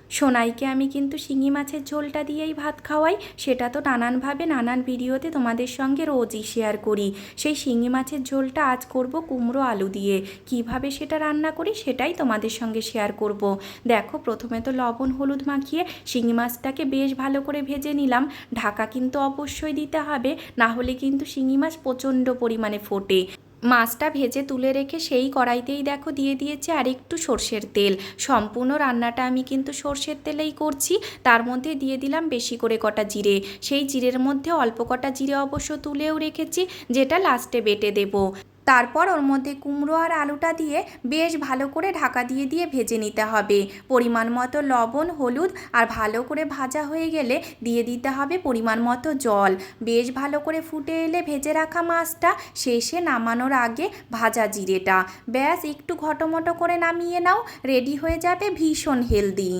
সোনাইকে আমি কিন্তু শিঙি মাছের ঝোলটা দিয়েই ভাত খাওয়াই, সেটা তো নানানভাবে নানান ভিডিওতে তোমাদের সঙ্গে রোজই শেয়ার করি। সেই শিঙি মাছের ঝোলটা আজ করব কুমড়ো আলু দিয়ে। কিভাবে সেটা রান্না করি সেটাই তোমাদের সঙ্গে শেয়ার করব। দেখো, প্রথমে তো লবণ হলুদ মাখিয়ে শিঙি মাছটাকে বেশ ভালো করে ভেজে নিলাম। ঢাকা কিন্তু অবশ্যই দিতে হবে, না হলে কিন্তু শিঙি মাছ প্রচণ্ড পরিমাণে ফোটে। মাছটা ভেজে তুলে রেখে সেই কড়াইতেই দেখো দিয়ে দিয়েছি আর একটু সর্ষের তেল। সম্পূর্ণ রান্নাটা আমি কিন্তু সর্ষের তেলেই করছি। তার মধ্যে দিয়ে দিলাম বেশি করে কটা জিরে। সেই জিরের মধ্যে অল্প কটা জিরে অবশ্য তুলেও রেখেছি, যেটা লাস্টে বেটে দেব। তারপর ওর মধ্যে কুমড়ো আর আলুটা দিয়ে বেশ ভালো করে ঢাকা দিয়ে দিয়ে ভেজে নিতে হবে। পরিমাণ মতো লবণ হলুদ, আর ভালো করে ভাজা হয়ে গেলে দিয়ে দিতে হবে পরিমাণ মতো জল। বেশ ভালো করে ফুটে এলে ভেজে রাখা মাছটা, শেষে নামানোর আগে ভাজা জিরেটা, ব্যাস একটু ঘটমটো করে নামিয়ে নাও, রেডি হয়ে যাবে ভীষণ হেলদি।